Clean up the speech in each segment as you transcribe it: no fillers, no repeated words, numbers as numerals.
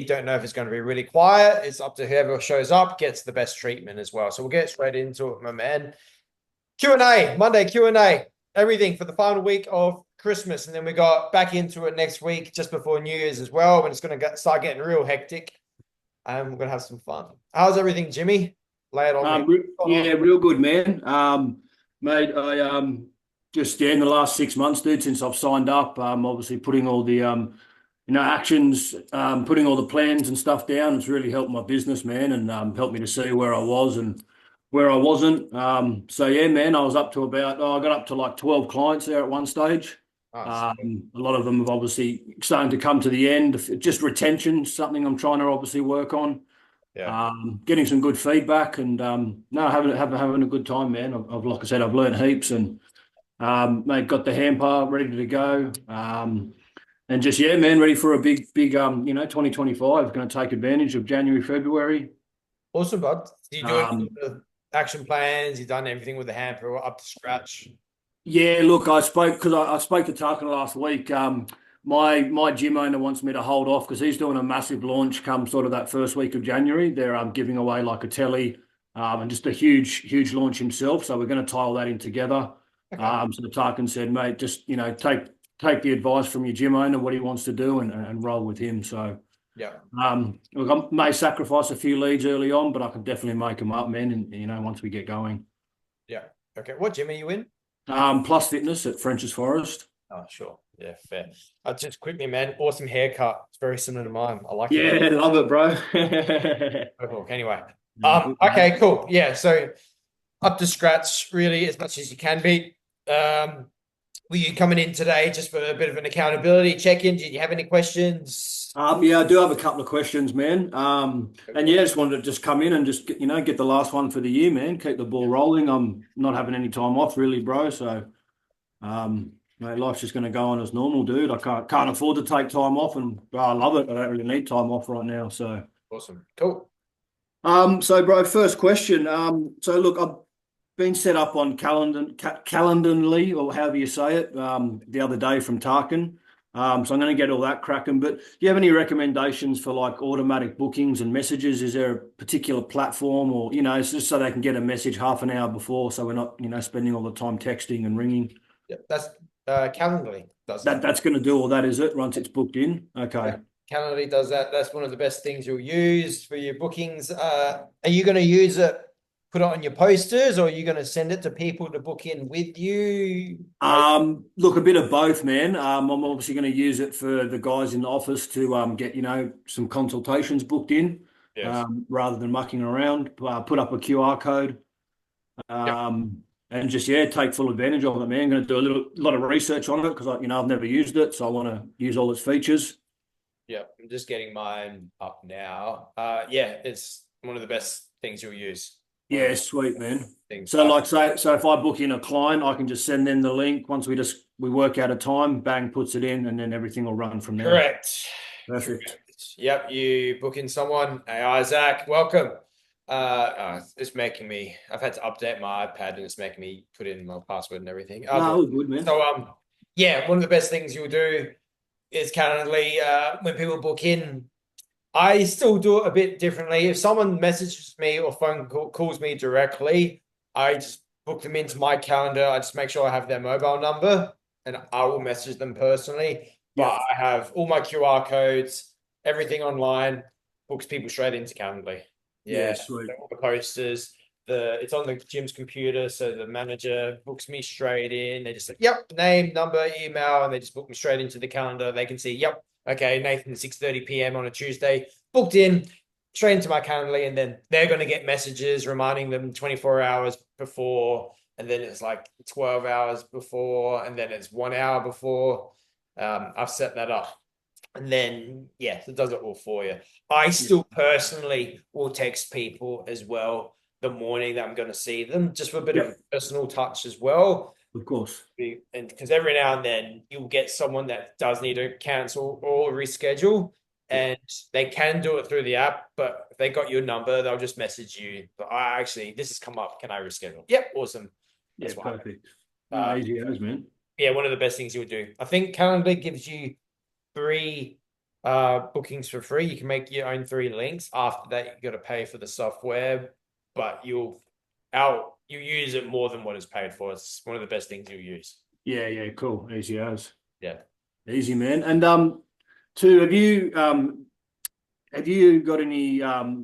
You don't know if it's going to be really quiet. It's up to whoever shows up gets the best treatment as well. So we'll get straight into it, my man. Q&A, Monday Q&A, everything for the final week of Christmas. And then we got back into it next week, just before New Year's as well, when it's going to start getting real hectic. And we're going to have some fun. How's everything, Jimmy? Lay it on me. Yeah, real good, man. Mate, I just in the last 6 months, dude, since I've signed up, obviously putting all the actions, putting all the plans and stuff down. It's really helped my business, man, and helped me to see where I was and where I wasn't. So yeah, man, I was up to I got up to like 12 clients there at one stage. Nice. A lot of them have obviously starting to come to the end. Just retention, something I'm trying to obviously work on. Yeah. Getting some good feedback and no, having a good time, man. Like I said, I've learned heaps and mate, got the hamper ready to go. And just yeah, man, ready for a big 2025. Going to take advantage of January, February. Awesome, bud. You doing Um, the action plans? You done everything with the hamper up to scratch? yeah, look, I spoke to Tarkin last week. My gym owner wants me to hold off because he's doing a massive launch come sort of that first week of January. They're giving away like a telly and just a huge launch himself. So we're going to tie all that in together. Okay. So Tarkin said, mate, just take the advice from your gym owner, what he wants to do, and roll with him. So Yeah. look, I may sacrifice a few leads early on, but I can definitely make them up, man. And once we get going. Yeah. Okay. What gym are you in? Plus Fitness at French's Forest. Oh, sure. Yeah, fair. Just quickly, man. Awesome haircut. It's very similar to mine. I like Yeah, it. love it, bro. Anyway. No, good, man. Okay, cool. Yeah, so up to scratch, really, as much as you can be. Were you coming in today just for a bit of an accountability check-in? Did you have any questions? Yeah, I do have a couple of questions, man. And yeah, just wanted to just come in and just get the last one for the year, man. Keep the ball rolling. I'm not having any time off, really, bro. So, mate, life's just going to go on as normal, dude. I can't afford to take time off, and I love it. I don't really need time off right now. So, Awesome. Cool. so, bro, first question. So look, I've been set up on Calendly, or however you say it, the other day from Tarkin. So I'm going to get all that cracking. But do you have any recommendations for like automatic bookings and messages? Is there a particular platform, or it's just so they can get a message half an hour before, so we're not spending all the time texting and ringing? Yeah, that's Calendly does that. That's going to do all that, is it? Once it's booked in, okay. Yeah. Calendly does that. That's one of the best things you'll use for your bookings. Are you going to use it, put it on your posters, or are you going to send it to people to book in with you? Look, a bit of both, man. I'm obviously going to use it for the guys in the office to get some consultations booked in, Yes. rather than mucking around. Put up a QR code, Yep. and just take full advantage of it, man. I'm going to do a lot of research on it because I've never used it, so I want to use all its features. Yeah, I'm just getting mine up now. Yeah, it's one of the best things you'll use. One of Yeah, the sweet, man. things. So like so if I book in a client, I can just send them the link. Once we work out a time, bang, puts it in, and then everything will run from there. Correct. Perfect. Correct. Yep, you book in someone. Hey, Isaac, welcome. It's making me. I've had to update my iPad, and it's making me put in my password and everything. No, all good, man. So yeah, one of the best things you'll do is currently when people book in. I still do it a bit differently. If someone messages me or calls me directly, I just book them into my calendar. I just make sure I have their mobile number and I will message them personally. Yeah. But I have all my QR codes, everything online, books people straight into Calendly. Yeah, Yeah, sweet. all the posters. It's on the gym's computer, so the manager books me straight in. They just say, "Yep, name, number, email," and they just book me straight into the calendar. They can see, "Yep, okay, Nathan, 6:30 p.m. on a Tuesday, booked in straight into my Calendly," and then they're going to get messages reminding them 24 hours before, and then it's like 12 hours before, and then it's 1 hour before. I've set that up. And then, yeah, it does it all for you. I Yeah, still personally will text people as well the morning that I'm going to see them, just for a bit yeah, of personal touch as well. of course. And because every now and then you'll get someone that does need to cancel or reschedule, Yeah, and they can do it through the app, but if they got your number, they'll just message you. But I actually, this has come up. Can I reschedule? Yep, awesome. yeah, That's fine. perfect. No, easy as, man. Yeah, one of the best things you'll do. I think Calendly gives you three bookings for free. You can make your own 3 links. After that, you got to pay for the software, but you use it more than what it's paid for. It's one of the best things you'll use. Yeah, yeah, cool. Easy as. Yeah. Easy, man. And two, have you got any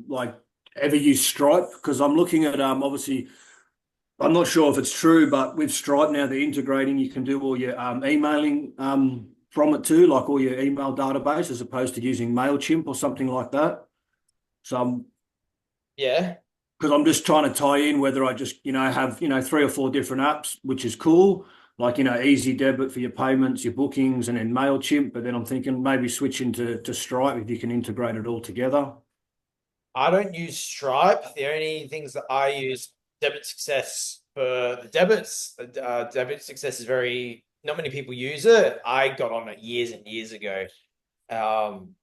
like ever used Stripe? Because I'm looking at obviously I'm not sure if it's true, but with Stripe now they're integrating. You can do all your emailing from it too, like all your email database, as opposed to using Mailchimp or something like that. So Yeah. because I'm just trying to tie in whether I just have 3 or 4 different apps, which is cool, like Easy Debit for your payments, your bookings, and then Mailchimp. But then I'm thinking maybe switching to Stripe if you can integrate it all together. I don't use Stripe. The only things that I use, Debit Success for the debits. Debit Success is not many people use it. I got on it years and years ago. Um,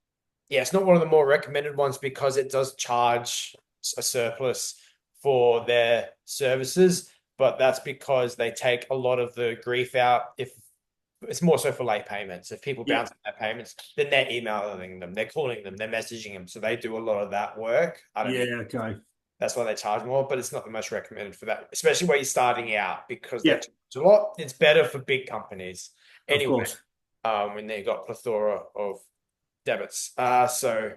yeah, it's not one of the more recommended ones because it does charge a surplus for their services, but that's because they take a lot of the grief out. If it's more so for late payments, if people Yeah, bounce their payments, then they're emailing them, they're calling them, they're messaging them, so they do a lot of that work. I don't yeah, think okay, that's why they charge more, but it's not the most recommended for that, especially where you're starting out because they yeah, charge a lot. It's better for big companies of anyway, course. when they've got plethora of debits. So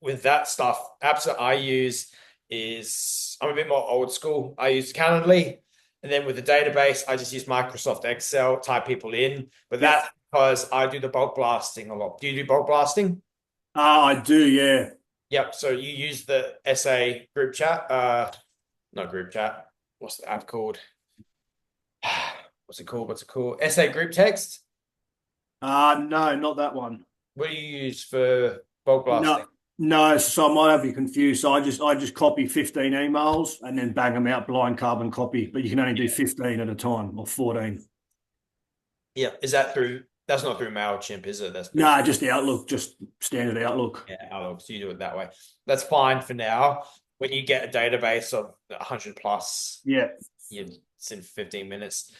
with that stuff, apps that I use is I'm a bit more old school. I use Calendly, and then with the database, I just use Microsoft Excel, type people in. But Yeah, that's because I do the bulk blasting a lot. Do you do bulk blasting? I do. Yeah, Yep. So you use the SA group chat. Not group chat. What's the app called? What's it called? What's it called? SA group text. no, not that one. What do you use for bulk blasting? No, no. So I might have you confused. So I just copy 15 emails and then bang them out blind carbon copy. But you can only do 15 at a time or 14. Yeah. That's not through MailChimp, is it? That's through Nah, just Outlook, just standard Outlook. Yeah, so you do it that way. That's fine for now. When you get a database of 100 plus, Yeah. it's in 15 minutes.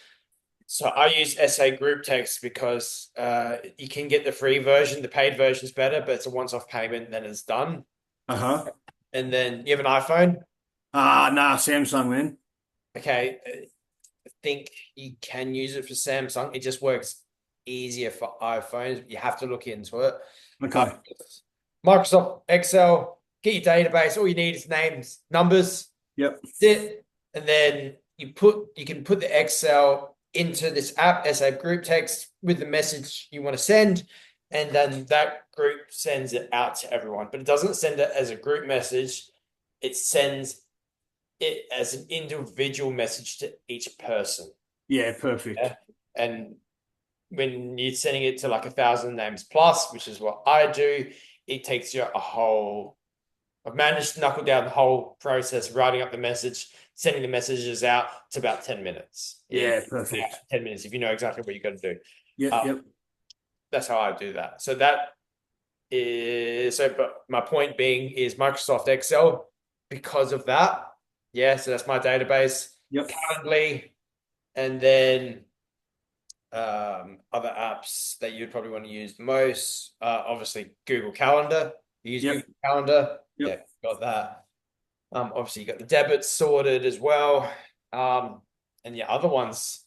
So I use SA group text because you can get the free version. The paid version is better, but it's a once-off payment, then it's done. Uh-huh. And then you have an iPhone. Nah, Samsung, man. Okay, I think you can use it for Samsung. It just works easier for iPhones. You have to look into it. Uh, Okay. Microsoft Excel, get your database. All you need is names, numbers. Yep. That's it. And then you can put the Excel into this app as a group text with the message you want to send. And then that group sends it out to everyone. But it doesn't send it as a group message. It sends it as an individual message to each person. Yeah, perfect. Yeah? And when you're sending it to like 1,000 names plus, which is what I do, it takes you a whole. I've managed to knuckle down the whole process, writing up the message, sending the messages out to about 10 minutes. Yeah, perfect. 10 minutes if you know exactly what you got to do. Yep, yep. That's how I do that. So but my point being is Microsoft Excel because of that. Yeah, so that's my database. Yep. Currently, and then other apps that you'd probably want to use the most, obviously Google Calendar. You use Yep. Google Calendar. Yep. Yeah, got that. Obviously you got the debits sorted as well. And yeah, other ones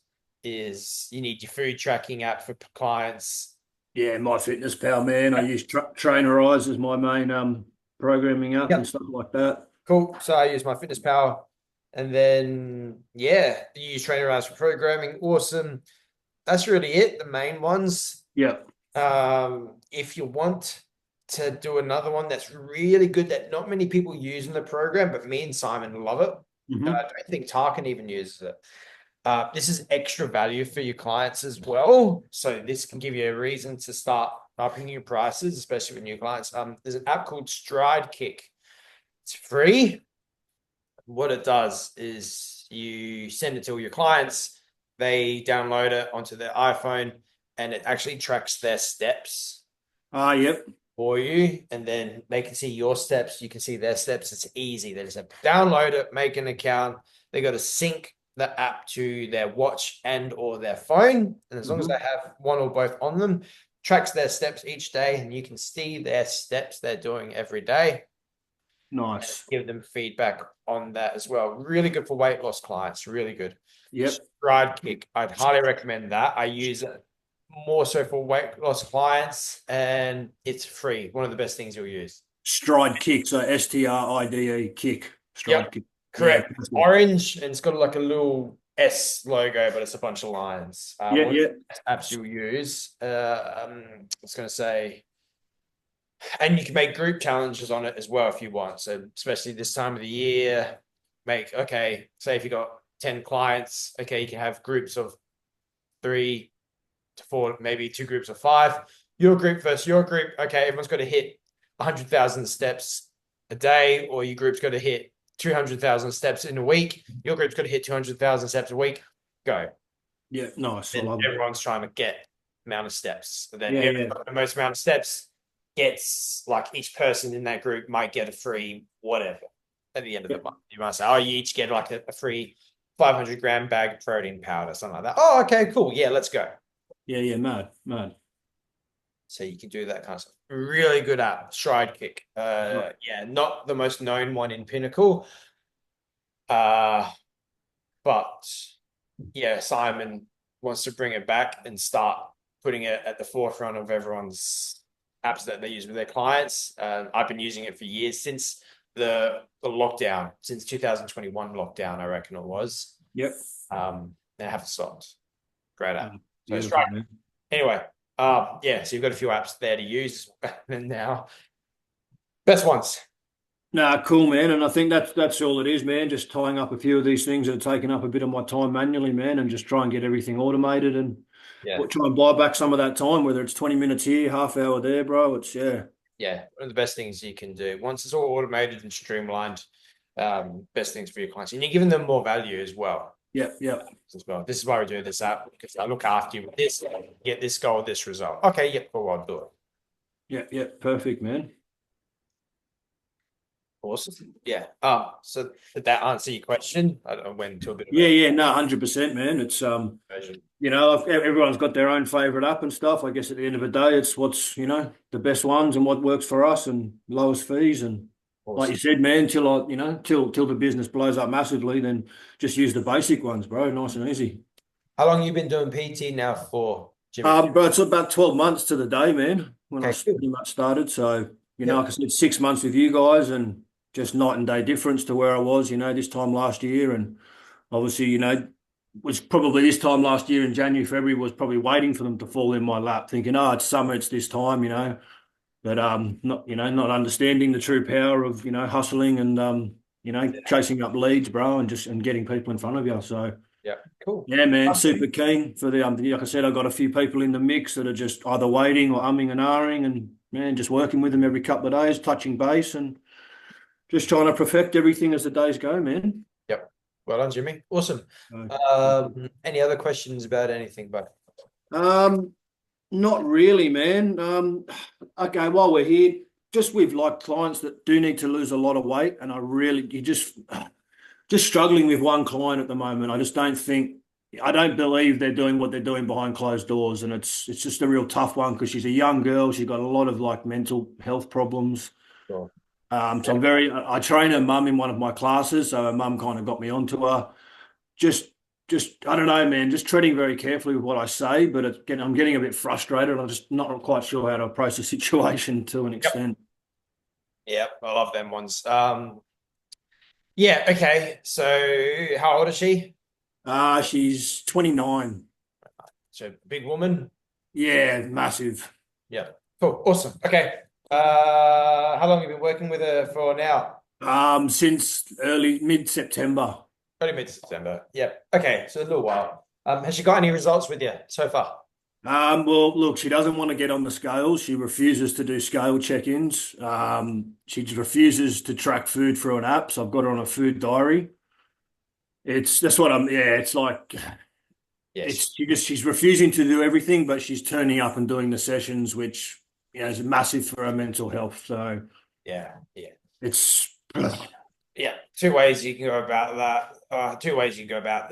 is you need your food tracking app for clients. Yeah, my fitness pal, man. I use Trainerize as my main programming app and Yep. stuff like that. Cool. So I use my Fitness Pal, and then yeah, you use Trainerize for programming. Awesome. That's really it. The main ones. Yep. If you want to do another one that's really good that not many people use in the program, but me and Simon love it. I Mm-hmm. don't think Tarkin even uses it. This is extra value for your clients as well. So this can give you a reason to start upping your prices, especially with new clients. There's an app called Stride Kick. It's free. What it does is you send it to all your clients, they download it onto their iPhone, and it actually tracks their steps Yep. for you. And then they can see your steps, you can see their steps. It's easy. They just have to download it, make an account. They got to sync the app to their watch and or their phone. And as long as Mm-hmm. they have one or both on them, tracks their steps each day, and you can see their steps they're doing every day. Nice. Give them feedback on that as well. Really good for weight loss clients. Really good. Yep. Stride Kick. I'd highly recommend that. I use it more so for weight loss clients, and it's free. One of the best things you'll use. Stride Kick. So STRIDE kick. Stride Yep, Kick. correct. Yeah. It's orange and it's got like a little S logo, but it's a bunch of lines. Yeah. One of Yeah. the best apps you'll use. I was going to say, and you can make group challenges on it as well if you want. So especially this time of the year, okay, say if you got 10 clients, okay, you can have groups of 3 to 4, maybe 2 groups of 5. Your group versus your group. Okay, everyone's got to hit 100,000 steps a day, or your group's got to hit 200,000 steps in a week. Your group's got to hit 200,000 steps a week. Go. Yeah. Nice. I And love it. everyone's trying to get amount of steps. And then Yeah. the most amount of steps gets, like, each person in that group might get a free whatever at the end of the month. You might say, oh, you each get like a free 500-gram bag of protein powder, something like that. Oh, okay, cool. Yeah, let's go. Yeah. Mad. So you can do that kind of stuff. Really good app, Stride Kick. Yeah, not the most known one in Pinnacle. But yeah, Simon wants to bring it back and start putting it at the forefront of everyone's apps that they use with their clients. I've been using it for years, since the lockdown, since 2021 lockdown, I reckon it was. Yep. They haven't stopped. Great app. So Beautiful, Stride. Anyway, yeah, so you've got a few apps there to use. And now, best ones. Nah, cool, man. And I think that's all it is, man. Just tying up a few of these things that are taking up a bit of my time manually, man, and just try and get everything automated and Yeah. try and buy back some of that time, whether it's 20 minutes here, half hour there, bro. It's Yeah, one of the best things you can do. Once it's all automated and streamlined, best things for your clients. And you're giving them more value as well. Yep. As well. This is why we do this app, because I look after you with this, get this goal, this result. Okay, yeah, cool, I'll do it. Yeah. Perfect, man. Awesome. Yeah. So did that answer your question? I went into a bit of Yeah. No, 100%, man. It's version. everyone's got their own favorite app and stuff. I guess at the end of the day, it's what's the best ones and what works for us and lowest fees. And like you Awesome. said, man, till the business blows up massively, then just use the basic ones, bro. Nice and easy. How long you been doing PT now for, Jimmy? Bro, it's about 12 months to the day, man, when I Okay, good. pretty much started. So, Yep. like I said, 6 months with you guys and just night and day difference to where I was, this time last year. And obviously, was probably this time last year in January, February, was probably waiting for them to fall in my lap, thinking, oh, it's summer, it's this time, but not understanding the true power of, hustling and chasing up leads, bro, and getting people in front of you. So Yeah, cool. yeah, man, super keen for the like I said, I got a few people in the mix that are just either waiting or umming and ahhing, and man, just working with them every couple of days, touching base and just trying to perfect everything as the days go, man. Yep. Well done, Jimmy. Awesome. Any other questions about anything, but Not really, man. Okay, while we're here, just with like clients that do need to lose a lot of weight, and you just struggling with one client at the moment. I don't believe they're doing what they're doing behind closed doors, and it's just a real tough one because she's a young girl. She's got a lot of like mental health problems. Sure. So I train her mum in one of my classes, so her mum kind of got me onto her. Just I don't know, man. Just treading very carefully with what I say, but I'm getting a bit frustrated. I'm just not quite sure how to approach the situation to an extent. Yeah, I love them ones. Yeah, okay. So how old is she? She's 29. So big woman. Yeah, massive. Yeah. Cool. Awesome. Okay. How long have you been working with her for now? Since early mid-September. Early mid-September. Yeah. Okay. So a little while. Has she got any results with you so far? Well, look, she doesn't want to get on the scales. She refuses to do scale check-ins. She just refuses to track food through an app. So I've got her on a food diary. That's what it's like. Yes. She's refusing to do everything, but she's turning up and doing the sessions, which is massive for her mental health. So Yeah. it's Yeah. Two ways you can go about that. Two ways you can go about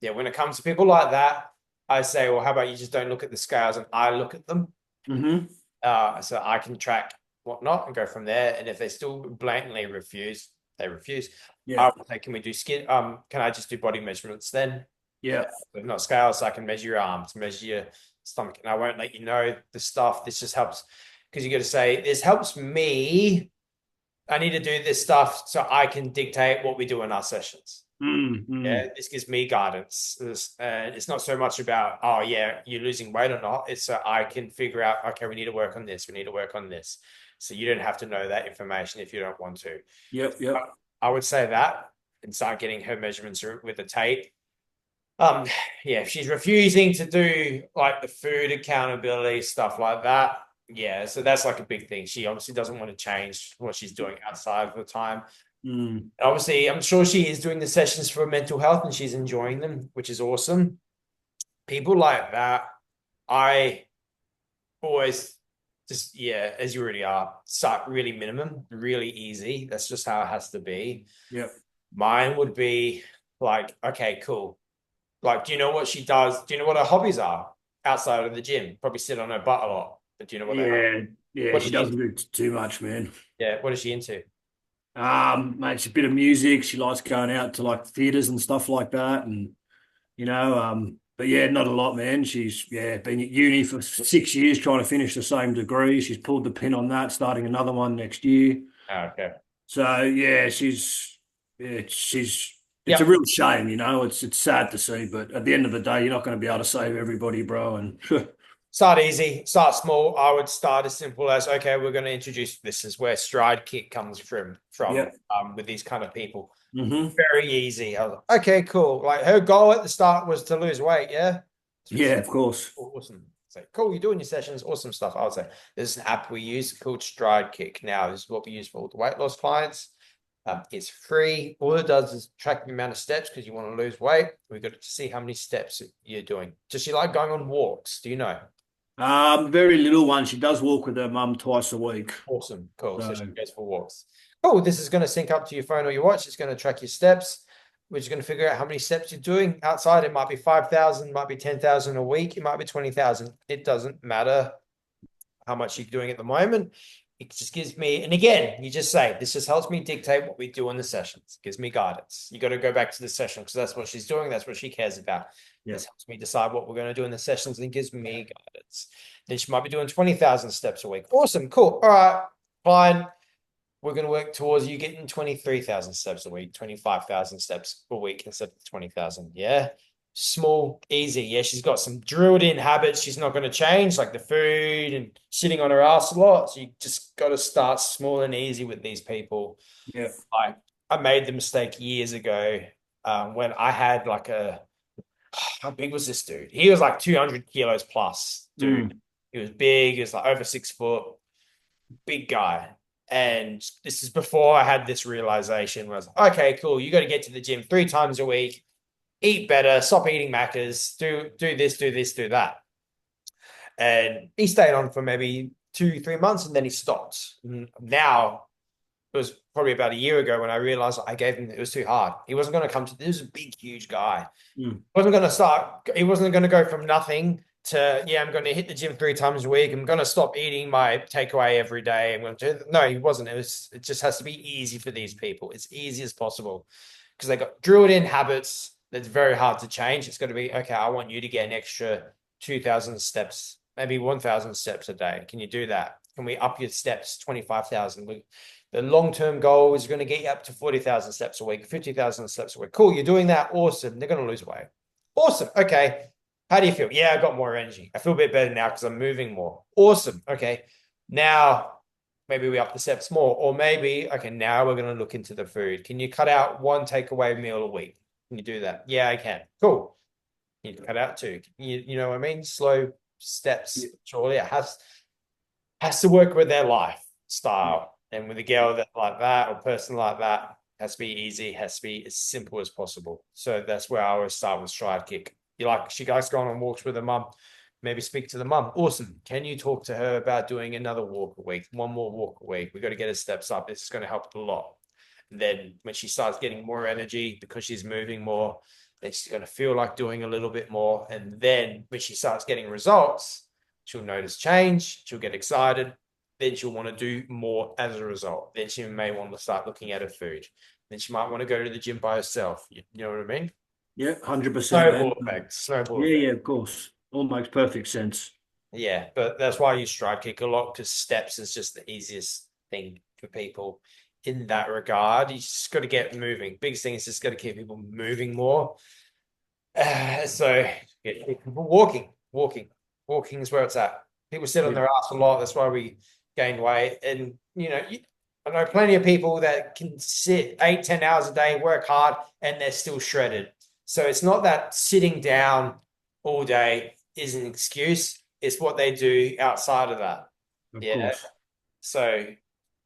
yeah. When it comes to people like that, I say, well, how about you just don't look at the scales and I look at them, Mm-hmm. so I can track whatnot and go from there. And if they still blatantly refuse, they refuse. Yeah. I will say, can we do skin? Can I just do body measurements then? Yeah. If not scales, so I can measure your arms, measure your stomach, and I won't let you know the stuff. This just helps because you got to say, this helps me. I need to do this stuff so I can dictate what we do in our sessions. Mm-hmm. Yeah, this gives me guidance. It's not so much about, oh yeah, you're losing weight or not. It's so I can figure out, okay, we need to work on this. We need to work on this. So you don't have to know that information if you don't want to. Yep. Yep. I would say that and start getting her measurements with the tape. Yeah, if she's refusing to do like the food accountability stuff like that. Yeah, so that's like a big thing. She obviously doesn't want to change what she's doing outside of the time. Mm. Obviously, I'm sure she is doing the sessions for mental health and she's enjoying them, which is awesome. People like that, I always just, yeah, as you already are, start really minimum, really easy. That's just how it has to be. Yep. Mine would be like, okay, cool. Like, do you know what she does? Do you know what her hobbies are outside of the gym? Probably sit on her butt a lot. But do you know what they are? Yeah. Yeah. What She is she doesn't into? do too much, man. Yeah, what is she into? Makes a bit of music. She likes going out to like theaters and stuff like that, and but yeah, not a lot, man. She's been at uni for 6 years trying to finish the same degree. She's pulled the pin on that, starting another one next year. Oh, okay. So yeah, she's it's a Yep. real shame, It's sad to see, but at the end of the day, you're not going to be able to save everybody, bro. And Start easy, start small. I would start as simple as, okay, we're going to introduce this is where stride kick comes from yeah, with these kind of people. hmm, Very easy. I was like, okay, cool. Like her goal at the start was to lose weight, yeah. yeah, of course, Awesome. It's like, cool, you're doing your sessions, awesome stuff. I would say there's an app we use called Stride Kick. Now, this is what we use for all the weight loss clients. It's free. All it does is track the amount of steps because you want to lose weight. We've got to see how many steps you're doing. Does she like going on walks? Do you know? very little one. She does walk with her mum twice a week. Awesome. Cool. So she So goes for walks. Cool. This is going to sync up to your phone or your watch. It's going to track your steps. We're just going to figure out how many steps you're doing outside. It might be 5,000, might be 10,000 a week. It might be 20,000. It doesn't matter how much you're doing at the moment. It just gives me, and again, you just say, this just helps me dictate what we do in the sessions. It gives me guidance. You got to go back to the session because that's what she's doing. That's what she cares about. yeah, This helps me decide what we're going to do in the sessions and gives me guidance. Then she might be doing 20,000 steps a week. Awesome. Cool. All right. Fine. We're going to work towards you getting 23,000 steps a week, 25,000 steps a week instead of 20,000. Yeah. Small, easy. Yeah. She's got some drilled in habits she's not going to change, like the food and sitting on her ass a lot. So you just got to start small and easy with these people. yeah, I made the mistake years ago when I had like how big was this dude? He was like 200 kilos plus, dude. mm, He was big. He was like over 6 foot, big guy. And this is before I had this realization where I was like, okay, cool. You got to get to the gym 3 times a week, eat better, stop eating Maccas, do this, do this, do that. And he stayed on for maybe 2, 3 months and then he stopped. Now it was probably about a year ago when I realized I gave him it was too hard. He wasn't going to come to this is a big, huge guy. mm, Wasn't going to start, he wasn't going to go from nothing to, yeah, I'm going to hit the gym 3 times a week. I'm going to stop eating my takeaway every day. I'm going to, no, he wasn't. It just has to be easy for these people. It's easy as possible because they got drilled in habits that's very hard to change. It's got to be, okay, I want you to get an extra 2,000 steps, maybe 1,000 steps a day. Can you do that? Can we up your steps 25,000? The long-term goal is going to get you up to 40,000 steps a week, 50,000 steps a week. Cool. You're doing that. Awesome. They're going to lose weight. Awesome. Okay. How do you feel? Yeah, I got more energy. I feel a bit better now because I'm moving more. Awesome. Okay. Now, maybe we up the steps more. Or maybe, okay, now we're going to look into the food. Can you cut out one takeaway meal a week? Can you do that? Yeah, I can. Cool. You can cut out two. You know what I mean? Slow steps. Surely it has to work with their lifestyle. And with a girl that like that or person like that, has to be easy, has to be as simple as possible. So that's where I always start with stride kick. She likes going on walks with her mum. Maybe speak to the mum. Awesome. Can you talk to her about doing another walk a week? One more walk a week. We got to get her steps up. This is going to help a lot. And then when she starts getting more energy because she's moving more, then she's going to feel like doing a little bit more. And then when she starts getting results, she'll notice change, she'll get excited, then she'll want to do more as a result. Then she may want to start looking at her food. Then she might want to go to the gym by herself. You know what I mean? Yeah, 100%, man. Snowball effect. Snowball Yeah, effect. yeah, of course. All makes perfect sense. Yeah, but that's why I use stride kick a lot, because steps is just the easiest thing for people in that regard. You just got to get moving. Biggest thing is just got to keep people moving more. So get people walking is where it's at. People sit on Yeah, their ass a lot. That's why we gain weight. And I know plenty of people that can sit 8, 10 hours a day, work hard, and they're still shredded. So it's not that sitting down all day is an excuse. It's what they do outside of that. of Yeah. course. So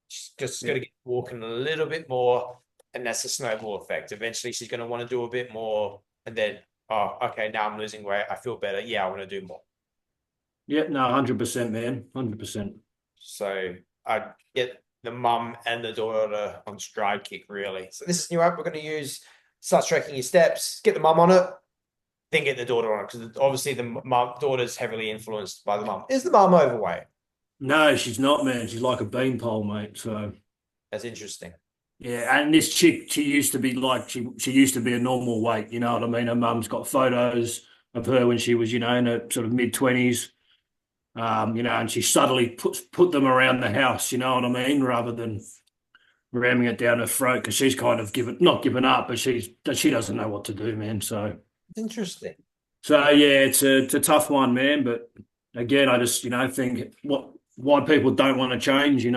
just got Yeah. to get walking a little bit more, and that's a snowball effect. Eventually, she's going to want to do a bit more, and then, oh, okay, now I'm losing weight. I feel better. Yeah, I want to do more. Yeah, no, 100%, man. 100%. So I get the mum and the daughter on stride kick, really. So this is new app we're going to use. Start tracking your steps. Get the mum on it, then get the daughter on it, because obviously the daughter's heavily influenced by the mum. Is the mum overweight? No, she's not, man. She's like a beanpole, mate. So That's interesting. yeah, and this chick, she used to be like she used to be a normal weight, you know what I mean? Her mum's got photos of her when she was, in her sort of mid-20s. And she subtly put them around the house, you know what I mean, rather than ramming it down her throat, because she's kind of not given up, but she doesn't know what to do, man. So Interesting. yeah, it's a tough one, man. But again, I just think why people don't want to change, and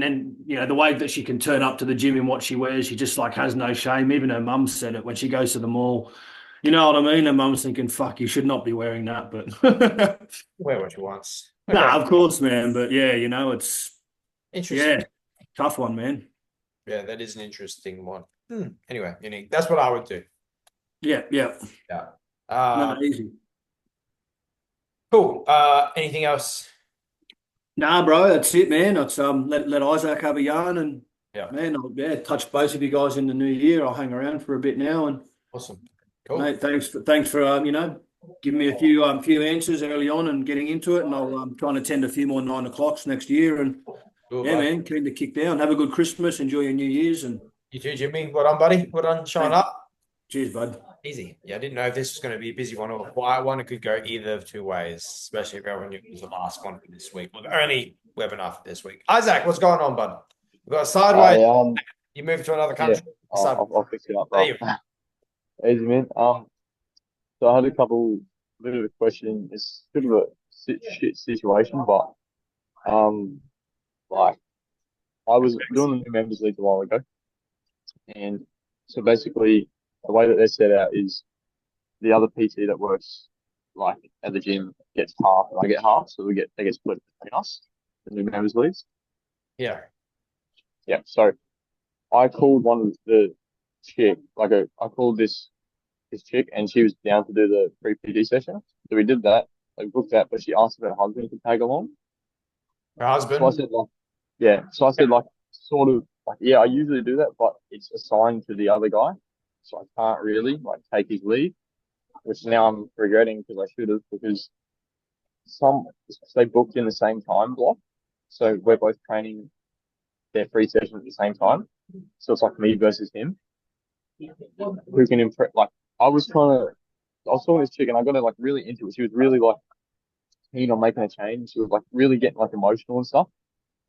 then the way that she can turn up to the gym in what she wears, she just like has no shame. Even her mum said it when she goes to the mall. You know what I mean? Her mum's thinking, "Fuck, you should not be wearing that." But Wear what she wants. Okay. nah, of course, man. But yeah, it's Interesting. yeah, tough one, man. Yeah, that is an interesting one. Anyway, unique. That's what I would do. Yeah, yeah. Yeah. No, easy. Cool. Anything else? Nah, bro, that's it, man. It's let Isaac have a yarn, and Yeah. man, touch base with you guys in the new year. I'll hang around for a bit now, and Awesome. Cool. mate, thanks for giving me a few answers early on and getting into it, and I'll try and attend a few more 9 o'clocks next year, and Cool, yeah, bud. man, keen to kick down. Have a good Christmas. Enjoy your New Year's, and You too, Jimmy. Well done, buddy. Well done, showing thanks. up. Cheers, bud. Easy. Yeah, I didn't know if this was going to be a busy one or a quiet one. It could go either of two ways, especially if everyone was the last one for this week, or the only webinar for this week. Isaac, what's going on, bud? We've got a sideways. You moved to another Yeah, country. I'll fix it up, There bro. you go. Easy, man. So I had a bit of a question. It's a bit of a shit situation, but like I was doing the new members league a while ago, and so basically the way that they're set out is the other PT that works like at the gym gets half, and I get half, so they get split between us, the new members leagues. Yeah. Yeah. So I called one of the chick, I called this chick, and she was down to do the free PD session. So we did that. I booked that, but she asked if her husband could tag along. Her So I husband. said like, yeah. So I said like, sort of like, yeah, I usually do that, but it's assigned to the other guy, so I can't really like take his lead, which now I'm regretting because I should have, because some they booked in the same time block, so we're both training their free session at the same time. So it's like me versus him. Who can impress? Like I was trying to I was talking to this chick and I got her like really into it. She was really like keen on making a change. She was like really getting like emotional and stuff.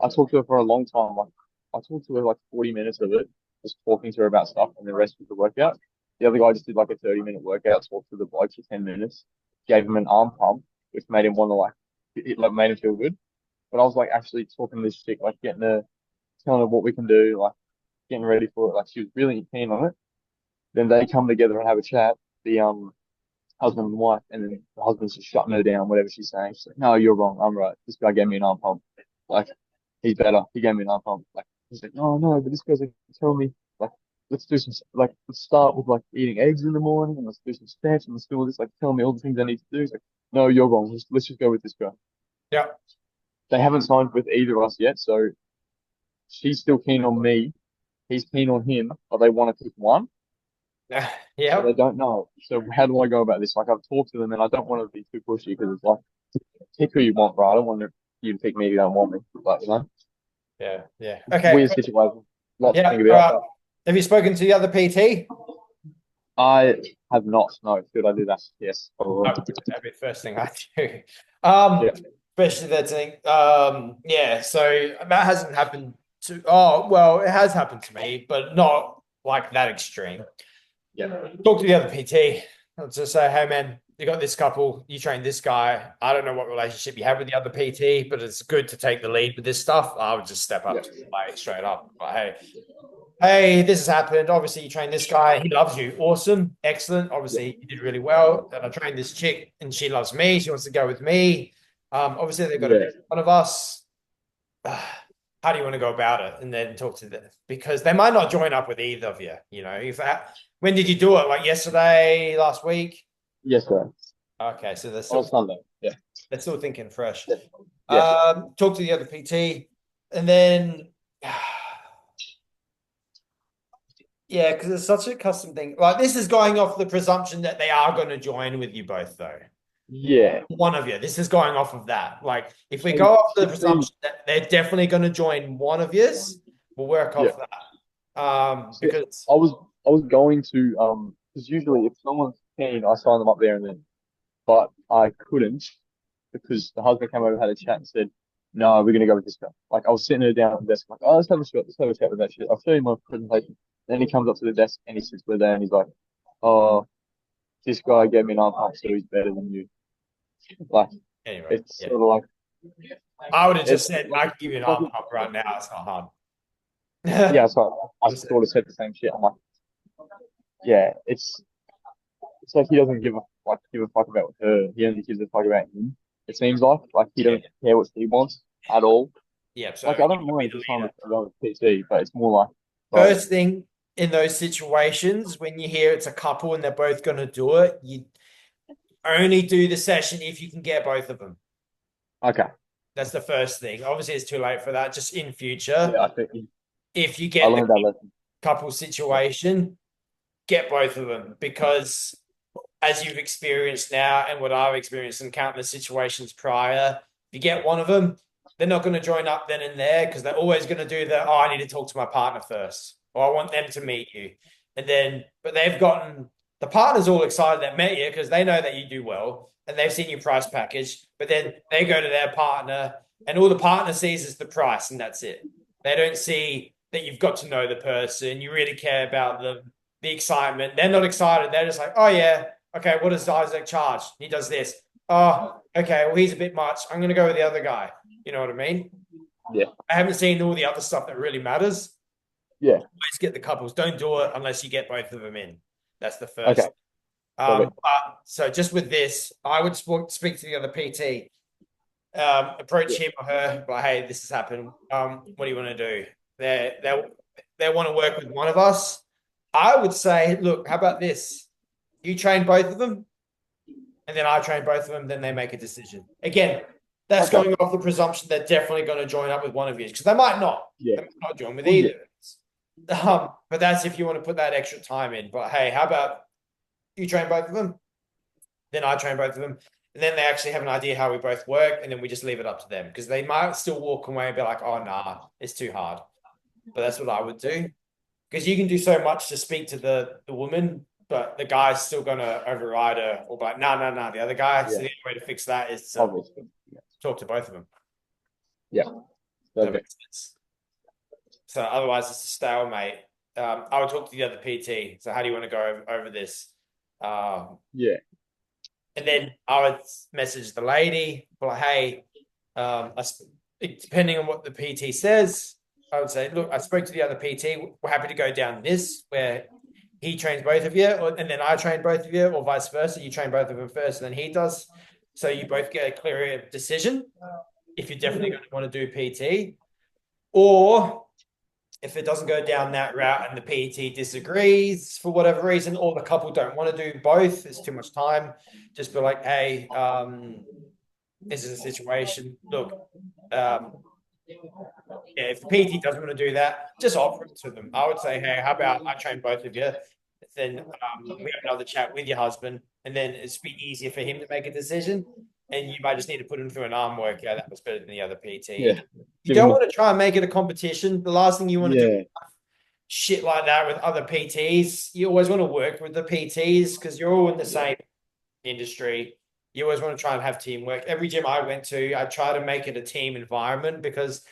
I talked to her for a long time. Like I talked to her like 40 minutes of it, just talking to her about stuff, and the rest was the workout. The other guy just did like a 30-minute workout, talked to the bloke for 10 minutes, gave him an arm pump, which made him want to like it like made him feel good. But I was like actually talking to this chick, like telling her what we can do, like getting ready for it. Like she was really keen on it. Then they come together and have a chat. The husband and wife, and then the husband's just shutting her down, whatever she's saying. She's like, "No, you're wrong. I'm right. This guy gave me an arm pump. Like, he's better. He gave me an arm pump." Like, he's like, "No, no, but this guy's like, tell me, like, let's start with like eating eggs in the morning, and let's do some steps, and let's do all this. Like, tell me all the things I need to do." He's like, "No, you're wrong. Let's just go with this guy." Yeah. They haven't signed with either of us yet, so she's still keen on me. He's keen on him, but they want to pick one. So Yeah. they don't know. So how do I go about this? Like I've talked to them, and I don't want to be too pushy because it's like pick who you want, bro. I don't want you to pick me if you don't want me. But Yeah. Yeah. Okay. weird situation. Lots to Yeah. think All about. right. Have you spoken to the other PT? I have not. No, should I do that? Yes, Oh, probably. that'd be the first thing I do. Um, Yeah. especially that thing. Yeah, so that hasn't happened to, oh, well, it has happened to me, but not like that extreme. Yeah. Talk to the other PT. I'll just say, hey man, you got this couple, you train this guy. I don't know what relationship you have with the other PT, but it's good to take the lead with this stuff. I would just step up Yeah. to the plate straight up. Like, hey, this has happened. Obviously, you trained this guy. He loves you. Awesome. Excellent. Yeah. Obviously, you did really well. And I trained this chick and she loves me. She wants to go with me. Obviously, they've got to Yeah. be one of us. How do you want to go about it? And then talk to them because they might not join up with either of you. You know, if that, when did you do it? Like yesterday, last week? Yes, sir. Okay, so On Sunday. Yeah. they're still thinking fresh. Yeah. Yeah. Talk to the other PT, and then yeah, because it's such a custom thing. Like this is going off the presumption that they are going to join with you both, though. Yeah. One of you. This is going off of that. Like if we And go off the if they, presumption that they're definitely going to join one of yous, we'll work yeah. off that. See, Because I was going to because usually if someone's keen, I sign them up there and then, but I couldn't because the husband came over, had a chat, and said, "No, we're gonna go with this guy." Like I was sitting there down at the desk, like, "Oh, let's have a chat with that shit." I'll show you my presentation. Then he comes up to the desk and he sits with there and he's like, "Oh, this guy gave me an arm pump, so he's better than you." Like anyway, it's yeah. sort of like I would have just it's said, I can give you an like arm pump right now. It's not hard. yeah, so I sort of said the same shit. I'm like, yeah, it's like he doesn't give a fuck about her. He only gives a fuck about him. It seems like he Yeah. doesn't care what she wants at all. Yeah. So Like I you don't would be mind the if someone leader. with another PC, but it's more like, bro, First thing in those situations, when you hear it's a couple and they're both going to do it, you only do the session if you can get both of them. okay, That's the first thing. Obviously, it's too late for that. Just in future, yeah, I think if you I get the learned that lesson. couple Yeah, situation, get both of them because as you've experienced now and what I've experienced in countless situations prior, if you get one of them, they're not going to join up then and there because they're always going to do the, oh, I need to talk to my partner first, or I want them to meet you. And then, but they've gotten the partner's all excited that met you because they know that you do well and they've seen your price package, but then they go to their partner and all the partner sees is the price and that's it. They don't see that you've got to know the person, you really care about them, the excitement. They're not excited. They're just like, oh yeah, okay, what does Isaac charge? He does this. Oh, okay, well, he's a bit much. I'm going to go with the other guy. You know what I mean? yeah, I haven't seen all the other stuff that really matters. yeah. Let's get the couples. Don't do it unless you get both of them in. That's the Okay, first. perfect. But so just with this, I would speak to the other PT, approach Yeah, him or her, but hey, this has happened. What do you want to do? They want to work with one of us. I would say, look, how about this? You train both of them, and then I train both of them, then they make a decision. Again, that's okay, going off the presumption they're definitely going to join up with one of you because they might not. yeah, They might not join with well, yeah, either. But that's if you want to put that extra time in. But hey, how about you train both of them? Then I train both of them. And then they actually have an idea how we both work, and then we just leave it up to them because they might still walk away and be like, oh, nah, it's too hard. But that's what I would do because you can do so much to speak to the woman, but the guy's still gonna override her or be like, no, no, no, the other guy. So yeah, the only way to fix that is to obviously, yeah, talk to both of them. yeah, That perfect. makes sense. So otherwise, it's a stalemate. I would talk to the other PT. So how do you want to go over this? Yeah, And then I would message the lady, be like, hey, depending on what the PT says, I would say, look, I spoke to the other PT. We're happy to go down this where he trains both of you, and then I train both of you, or vice versa. You train both of them first, and then he does. So you both get a clearer decision if you're definitely going to want to do PT, or if it doesn't go down that route and the PT disagrees for whatever reason, or the couple don't want to do both, it's too much time. Just be like, hey, this is a situation. Look, yeah, if the PT doesn't want to do that, just offer it to them. I would say, hey, how about I train both of you? then we have another chat with your husband, and then it's be easier for him to make a decision. And you might just need to put him through an arm workout that was better than the other PT. Yeah. You don't want to try and make it a competition. The last thing you want to do Yeah. shit like that with other PTs. You always want to work with the PTs because you're all in the same industry. You always want to try and have teamwork. Every gym I went to, I try to make it a team environment because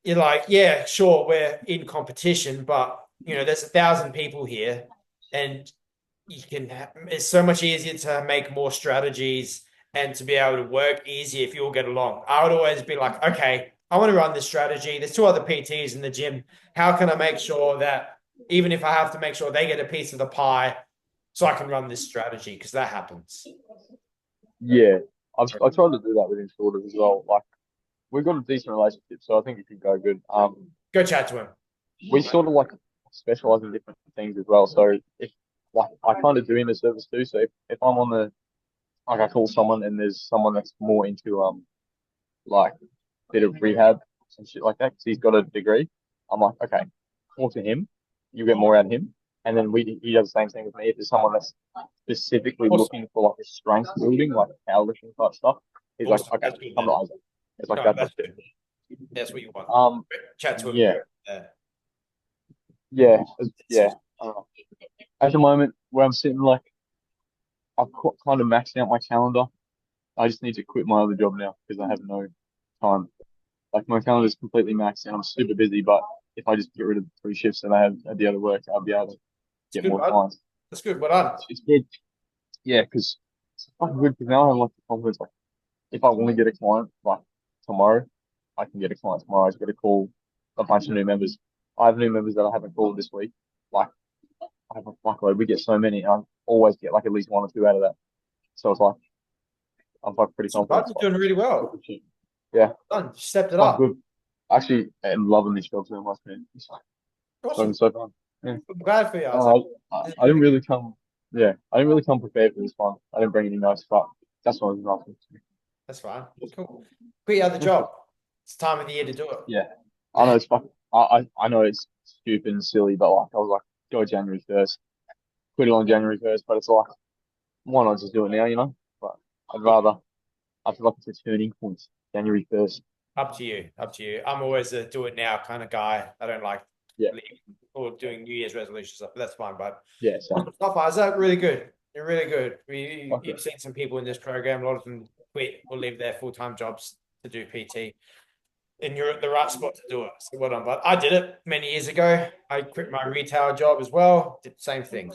you're like, yeah, sure, we're in competition, but there's 1,000 people here, and it's so much easier to make more strategies and to be able to work easier if you all get along. I would always be like, okay, I want to run this strategy. There's 2 other PTs in the gym. How can I make sure that even if I have to make sure they get a piece of the pie so I can run this strategy? Because that happens. Yeah. I tried to do that with instructors as well. Like we've got a decent relationship, so I think it could go good. Go chat to him. We sort of like specialize in different things as well. So if like I kind of do in the service too. So if I'm on the like I call someone and there's someone that's more into like a bit of rehab and shit like that because he's got a degree, I'm like, okay, talk to him. You get more out of him. And then he does the same thing with me. If there's someone that's specifically looking for like a strength building, like powerlifting type stuff, he's like, okay, come to Isaac. It's like that's good. That's what you want. Chat to him. Yeah. Yeah. At the moment where I'm sitting, like I've kind of maxed out my calendar. I just need to quit my other job now because I have no time. Like my calendar is completely maxed and I'm super busy. But if I just get rid of the 3 shifts that I have at the other work, I'll be able to get more clients. That's good. Well done. It's good. Yeah, because it's fucking good because now I have like the confidence. Like if I want to get a client like tomorrow, I can get a client tomorrow. I just got to call a bunch of new members. I have new members that I haven't called this week. Like I have a fuckload. We get so many, and I always get like at least 1 or 2 out of that. So it's like I'm like pretty confident. You're doing really well. Yeah, done. Stepped it up. Good. Actually, I'm loving this job so much, man. It's awesome. So fun. Yeah. I'm glad for you. I didn't really come. Yeah, I didn't really come prepared for this one. I didn't bring any notes, but that's what I was asking. That's fine. Cool. Quit your other job. It's time of the year to do it. Yeah, I know it's fucking. I know it's stupid and silly, but like I was like, go January 1st. Quit it on January 1st, but it's like, why not just do it now? But I'd rather. I feel like it's a turning point. January 1st. Up to you. I'm always a do it now kind of guy. I don't like or doing New Year's resolutions stuff, but that's fine. But yeah, stuff, Isaac, really good. You're really good. You've seen some people in this program. A lot of them quit or leave their full-time jobs to do PT. And you're at the right spot to do it. So well done. But I did it many years ago. I quit my retail job as well. Did the same thing.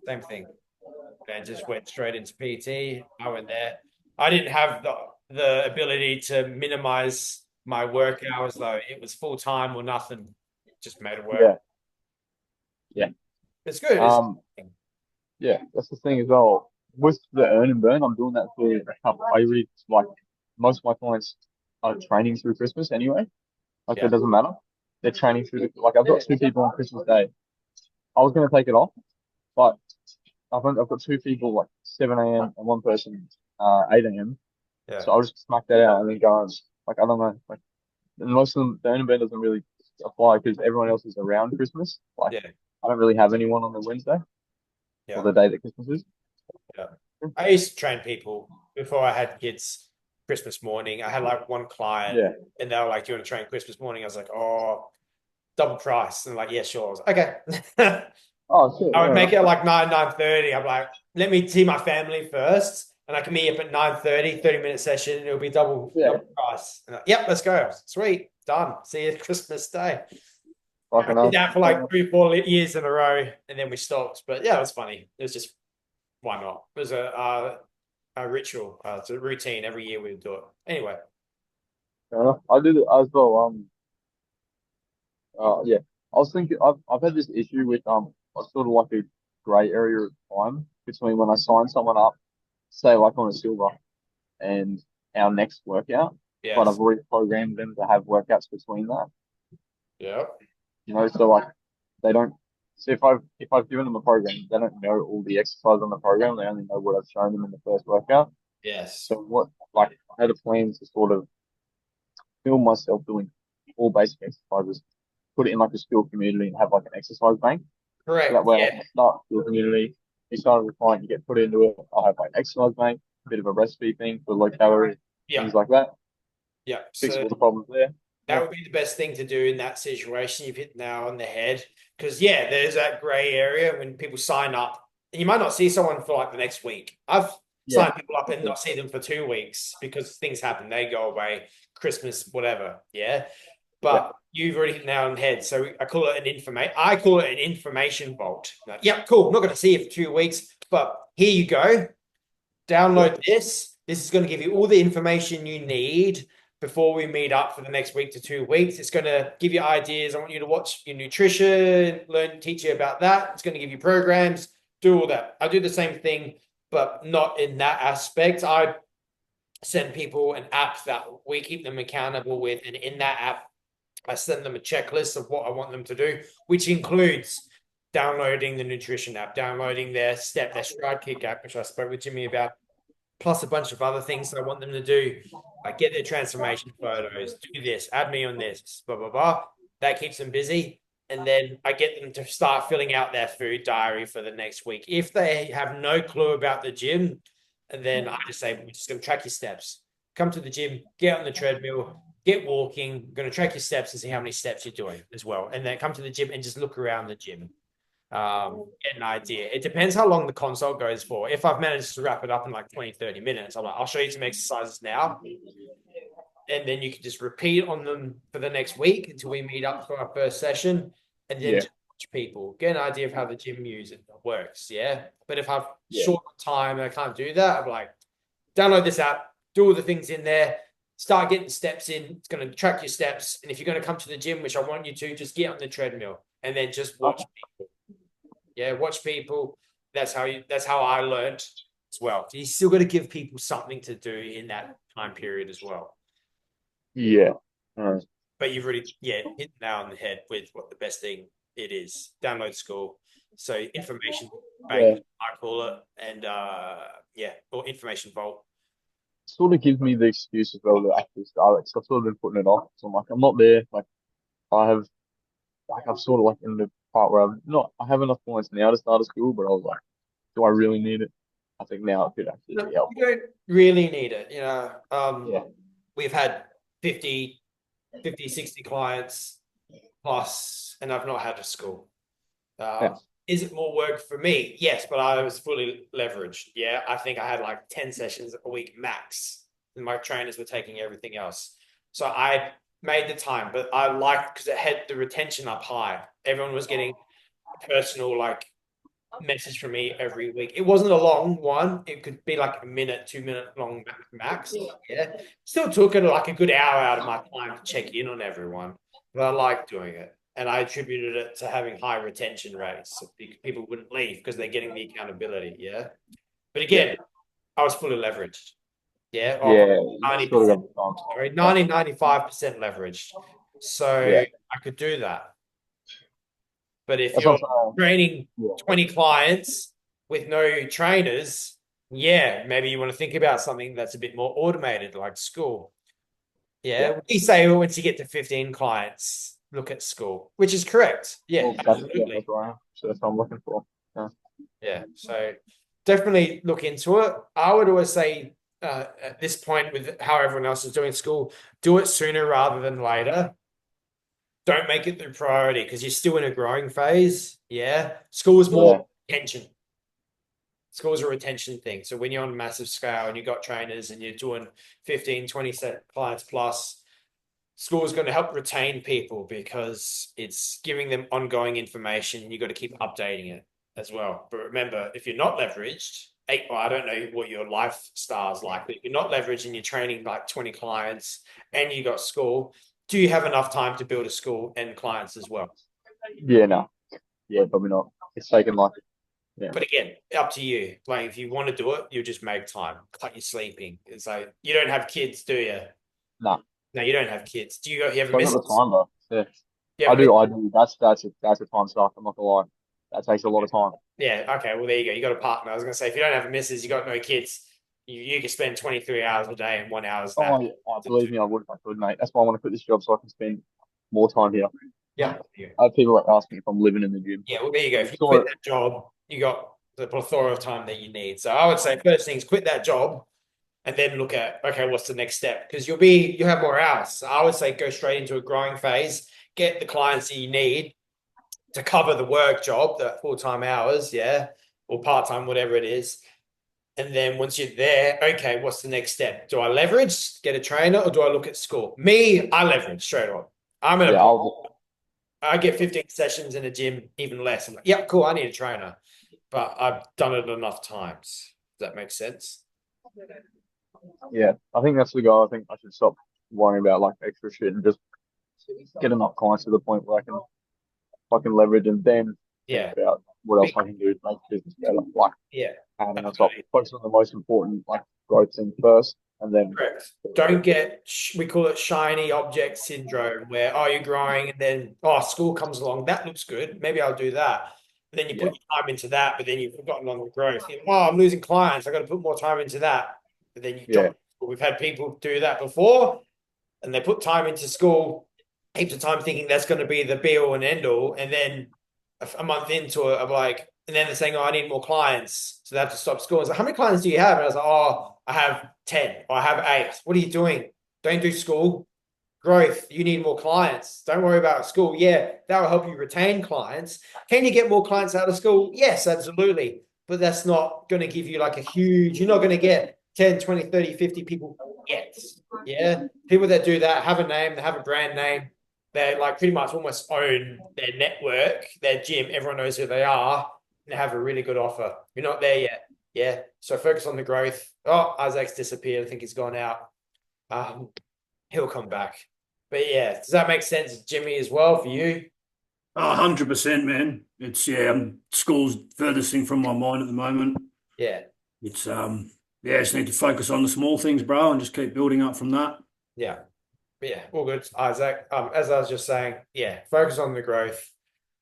And just went straight into PT. I went there. I didn't have the ability to minimize my work hours though. It was full time or nothing. Just made it work. Yeah. It's good. Yeah, that's the thing as well. With the earn and burn, I'm doing that for a couple. I really like most of my clients are training through Christmas anyway. Like it doesn't matter. They're training through like I've got 2 people on Christmas Day. I was gonna take it off, but I've got 2 people like 7 a.m. and 1 person 8 a.m. Yeah. So I'll just smack that out and then go on. Like I don't know. Like most of them, the earn and burn doesn't really apply because everyone else is around Christmas. Like I don't really have anyone on the Wednesday or the day that Christmas is. Yeah. I used to train people before I had kids Christmas morning. I had like 1 client and they were like, do you want to train Christmas morning? I was like, oh, double price. And like, yeah, sure. I was like, okay. Oh, shit. I would make it at like 9:30. I'm like, let me see my family first. And I can meet up at 9:30, 30-minute session. And it'll be double price. And like, yep, let's go. Sweet. Done. See you Christmas Day. I did that for like 3-4 years in a row. And then we stopped. But yeah, it was funny. It was just, why not? It was a ritual. It's a routine. Every year we would do it. Anyway. I did it as well. Yeah. I was thinking I've had this issue with sort of like a grey area of time between when I sign someone up, say like on a silver, and our next workout. Yes. But I've already programmed them to have workouts between that. Yeah. So like they don't. So if I've given them a program, they don't know all the exercise on the program. They only know what I've shown them in the first workout. Yes. So I had a plan to sort of film myself doing all basic exercises, put it in like a school community and have like an exercise bank. Correct. That way Yeah. I start your community. You start with a client, you get put into it. I'll have like exercise, mate, a bit of a recipe thing for low calorie, Yeah. things like that. Yeah. Fix So all the problems there. that Yeah. would be the best thing to do in that situation. You've hit the nail on the head. Because, yeah, there's that gray area when people sign up. And you might not see someone for like the next week. I've Yeah. signed people up and not see them for 2 weeks because things happen. They go away, Christmas, whatever. Yeah. Yeah. But you've already hit the nail on the head. So I call it an information vault. Like, yep, cool. I'm not going to see you for 2 weeks, but here you go. Download this. This is going to give you all the information you need before we meet up for the next week to 2 weeks. It's going to give you ideas. I want you to watch your nutrition, teach you about that. It's going to give you programs, do all that. I do the same thing, but not in that aspect. I send people an app that we keep them accountable with. And in that app, I send them a checklist of what I want them to do, which includes downloading the nutrition app, downloading their stride kick app, which I spoke with Jimmy about, plus a bunch of other things that I want them to do. Like get their transformation photos, do this, add me on this, blah, blah, blah. That keeps them busy. And then I get them to start filling out their food diary for the next week. If they have no clue about the gym, and then I just say, we're just going to track your steps. Come to the gym, get on the treadmill, get walking. We're going to track your steps and see how many steps you're doing as well. And then come to the gym and just look around the gym. Get an idea. It depends how long the consult goes for. If I've managed to wrap it up in like 20, 30 minutes, I'm like, I'll show you some exercises now. And then you can just repeat on them for the next week until we meet up for our first session. And then just watch people, get an idea of how the gym works. Yeah. But if I've short time and I can't do that, I'm like, download this app, do all the things in there, start getting steps in. It's going to track your steps. And if you're going to come to the gym, which I want you to, just get on the treadmill and then just watch people. Yeah, watch people. That's how I learned as well. You still got to give people something to do in that time period as well. Yeah. But you've really, hit the nail on the head with what the best thing it is. Download school. So information bank, I call it, and or information vault. Sort of gives me the excuse as well to actually start it. So I've sort of been putting it off. So I'm like, I'm not there. Like I'm sort of like in the part where I have enough points now to start a school, but I was like, do I really need it? I think now it could actually be helpful. You don't really need it. We've had 50, 60 clients plus, and I've not had a school. Is it more work for me? Yes, but I was fully leveraged. Yeah, I think I had like 10 sessions a week max, and my trainers were taking everything else. So I made the time, but I liked because it had the retention up high. Everyone was getting a personal message from me every week. It wasn't a long one. It could be like a minute, 2 minute long max. Yeah. Still took it like a good hour out of my time to check in on everyone. But I liked doing it. And I attributed it to having high retention rates. So people wouldn't leave because they're getting the accountability. Yeah. But again, I was fully leveraged. Yeah. 90%. Sorry, 95% leveraged. So I could do that. But if you're training 20 clients with no trainers, maybe you want to think about something that's a bit more automated, like school. We say once you get to 15 clients, look at school, which is correct. Absolutely. So that's what I'm looking for. So definitely look into it. I would always say at this point, with how everyone else is doing school, do it sooner rather than later. Don't make it the priority because you're still in a growing phase. Yeah. School is more retention. School is a retention thing. So when you're on a massive scale and you've got trainers and you're doing 15, 20 clients plus, school is going to help retain people because it's giving them ongoing information. You've got to keep updating it as well. But remember, if you're not leveraged, I don't know what your lifestyle is like, but if you're not leveraged and you're training like 20 clients and you got school, do you have enough time to build a school and clients as well? No. Probably not. It's taken like, But again, up to you. Like if you want to do it, you'll just make time. Cut your sleeping. It's like you don't have kids, do you? No, you don't have kids. Do you have a missus? missus? Time though. I do. That's a time suck. I'm not gonna lie. That takes a lot of time. Yeah. Okay. Well, there you go. You got a partner. I was gonna say if you don't have a missus, you got no kids. You can spend 23 hours a day and 1 hour's nap. Believe me, I would if I could, mate. That's why I want to quit this job so I can spend more time here. Yeah. I have people that ask me if I'm living in the gym. Yeah, well, there you go. If you Sort quit of, that job, you got the plethora of time that you need. So I would say first thing is quit that job and then look at, okay, what's the next step? Because you'll have more hours. So I would say go straight into a growing phase, get the clients that you need to cover the work job, the full-time hours, yeah, or part-time, whatever it is. And then once you're there, okay, what's the next step? Do I leverage, get a trainer, or do I look at school? Me, I leverage straight on. I'm at a yeah, point, I'll, I get 15 sessions in a gym, even less. I'm like, yep, cool, I need a trainer. But I've done it enough times. Does that make sense? yeah, I think that's the goal. I think I should stop worrying about like extra shit and just get enough clients to the point where I can leverage and then think Yeah. about what else I can do to make business better. Like, Yeah. and on top, focus on the most important like growth thing first, and then Correct. Don't get, we call it shiny object syndrome, where, oh, you're growing and then, oh, school comes along. That looks good. Maybe I'll do that. And then you yeah, put your time into that, but then you've forgotten on the growth. Oh, I'm losing clients. I got to put more time into that. But then you yeah, drop. We've had people do that before and they put time into school, heaps of time thinking that's going to be the be all and end all. And then a month into it, I'm like, and then they're saying, oh, I need more clients. So they have to stop school. I was like, how many clients do you have? And I was like, oh, I have 10 or I have 8. What are you doing? Don't do school. Growth. You need more clients. Don't worry about school. Yeah, that will help you retain clients. Can you get more clients out of school? Yes, absolutely. But that's not going to give you like a huge, you're not going to get 10, 20, 30, 50 people yet. Yeah. People that do that have a name, they have a brand name. They like pretty much almost own their network, their gym. Everyone knows who they are. And they have a really good offer. You're not there yet. Yeah. So focus on the growth. Oh, Isaac's disappeared. I think he's gone out. Um, he'll come back. But yeah, does that make sense, Jimmy, as well for you? 100%, man. It's school's furthest thing from my mind at the moment. Yeah. It's yeah, just need to focus on the small things, bro, and just keep building up from that. Yeah. But yeah, all good, Isaac. As I was just saying, yeah, focus on the growth.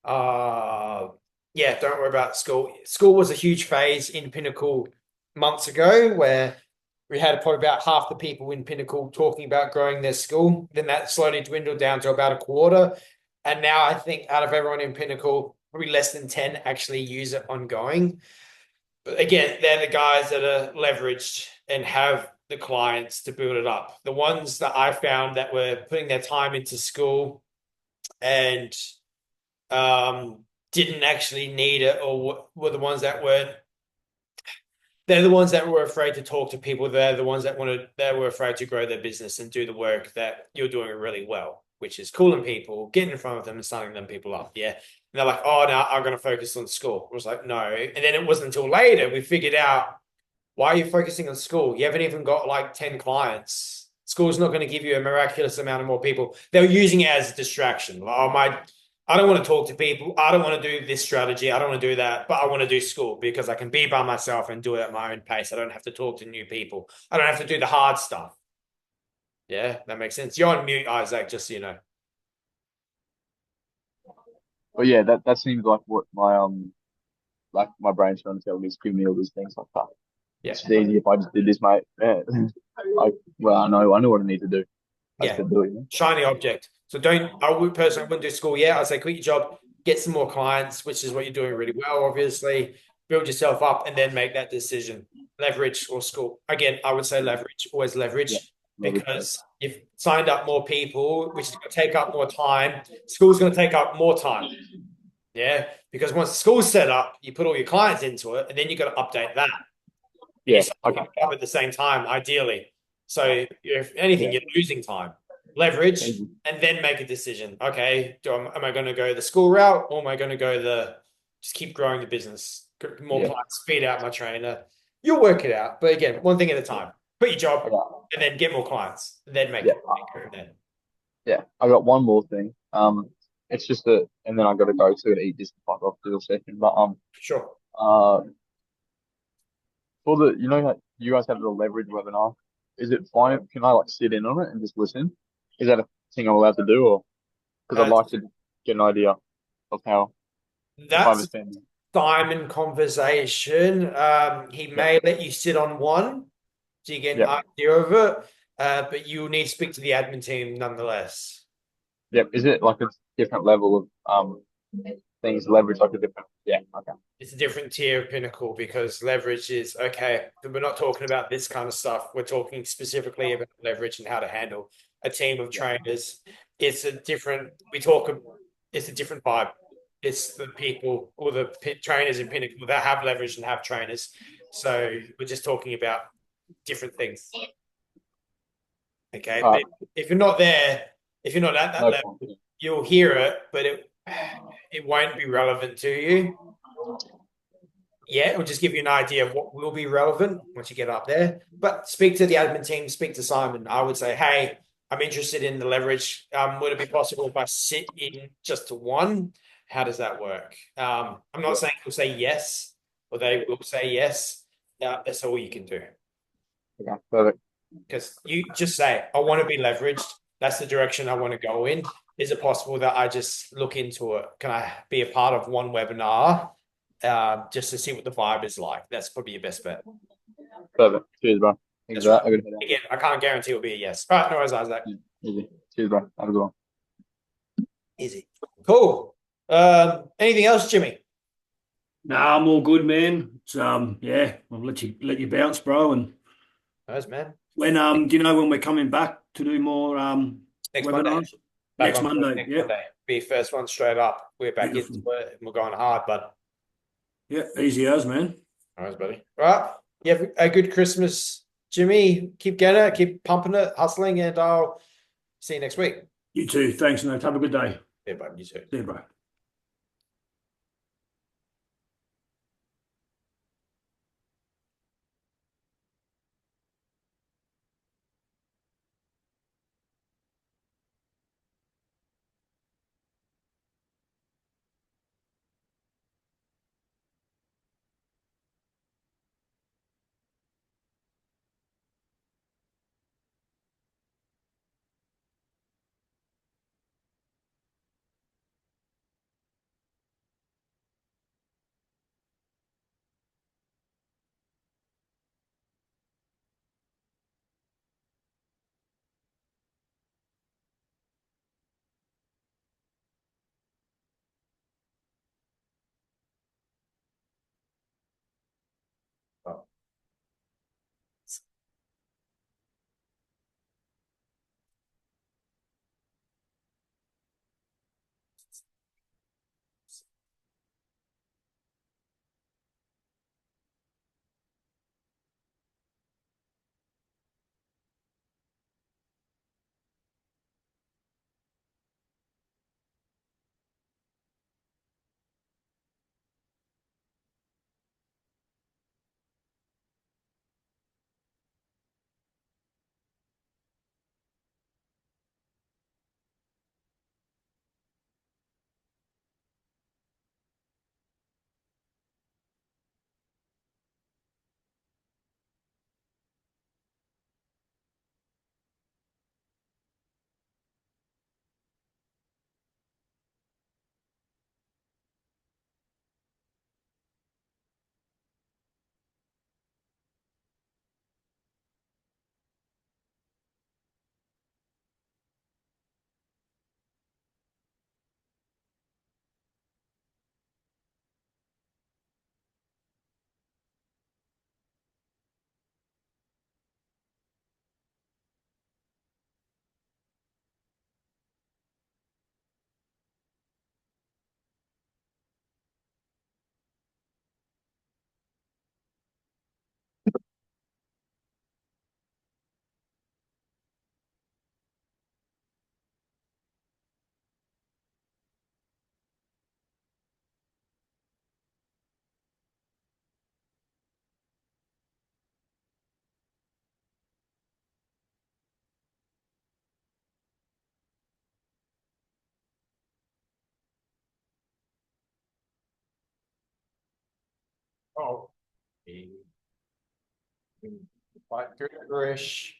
Uh yeah, don't worry about school. School was a huge phase in Pinnacle months ago where we had probably about half the people in Pinnacle talking about growing their school. Then that slowly dwindled down to about a quarter. And now I think out of everyone in Pinnacle, probably less than 10 actually use it ongoing. But again, they're the guys that are leveraged and have the clients to build it up. The ones that I found that were putting their time into school and didn't actually need it, or were the ones that weren't. They're the ones that were afraid to talk to people. They're the ones that were afraid to grow their business and do the work that you're doing really well, which is calling people, getting in front of them and signing them people up. Yeah. And they're like, oh, no, I'm going to focus on school. I was like, no. And then it wasn't until later we figured out, why are you focusing on school? You haven't even got like 10 clients. School's not going to give you a miraculous amount of more people. They're using it as a distraction. Like, oh, I don't want to talk to people. I don't want to do this strategy. I don't want to do that, but I want to do school because I can be by myself and do it at my own pace. I don't have to talk to new people. I don't have to do the hard stuff. Yeah, that makes sense. You're on mute, Isaac, just so you know. but yeah, that seems like my brain's trying to tell me, it's giving me all these things like that. Yeah. It's easy if I just did this, mate. Yeah. I know what I need to do. I Yeah. just do it. You know? Shiny object. So I would personally wouldn't do school yet. I'd say quit your job, get some more clients, which is what you're doing really well, obviously. Build yourself up and then make that decision. Leverage or school. Again, I would say leverage, always Yeah. leverage, because you've signed up more people, which is going to take up more time. School's going to take up more time. Yeah. Because once the school's set up, you put all your clients into it, and then you got to update that. And Yeah. you're Okay. up at the same time, ideally. So if anything, Yeah. you're losing time. Leverage and then make a decision. Okay, am I going to go the school route, or am I going to go just keep growing the business, more clients, feed out my trainer? You'll work it out. But again, one thing at a time. Quit your job and then get more clients, and then make Yeah. it from there. Yeah. I got one more thing. It's just and then I got to go to and eat this fuck off for a second. But Sure. uh, for the you guys had the leverage webinar. Is it fine? Can I like sit in on it and just listen? Is that a thing I'm allowed to do, or because I'd Uh, like to get an idea of how if I that's understand. Simon conversation. He Yeah. may let you sit on one, so you get an Yeah. idea of it. But you will need to speak to the admin team nonetheless. Yeah. Is it like different level of things leverage like a different. Yeah. Okay. It's a different tier of Pinnacle because leverage is okay. We're not talking about this kind of stuff. We're talking specifically about leverage and how to handle a team of trainers. It's a different. It's a different vibe. It's the people or the trainers in Pinnacle that have leverage and have trainers. So we're just talking about different things. Okay, but if you're not there, if you're not at that No level, point. you'll hear it, but it won't be relevant to you. Yeah, it'll just give you an idea of what will be relevant once you get up there. But speak to the admin team, speak to Simon. I would say, hey, I'm interested in the leverage. Would it be possible if I sit in just to one? How does that work? I'm not saying he'll say yes, or they will say yes. That's all you can do. Okay. Perfect. Because you just say, I want to be leveraged. That's the direction I want to go in. Is it possible that I just look into it? Can I be a part of one webinar just to see what the vibe is like? That's probably your best bet. Perfect. Cheers, bro. Thanks for that. I'm gonna head out. Again, I can't guarantee it'll be a yes. All right, no worries, Isaac. Easy. Cheers, bro. Have a good one. Easy. Cool. Anything else, Jimmy? Nah, I'm all good, man. It's, yeah, I'll let you bounce, bro. And Nice, man. when do you know when we're coming back to do more Next webinars? Monday. Next Monday. Next Yeah. Monday. Be first one straight up. We're back Beautiful. into it and we're going hard, bud. Yeah, easy as, man. All right, buddy. All right. You have a good Christmas, Jimmy. Keep getting it, keep pumping it, hustling, and I'll see you next week. You too. Thanks, mate. Have a good day. Yeah, bud. You too. See you, bro. Oh. Oh. Quite good, Grish.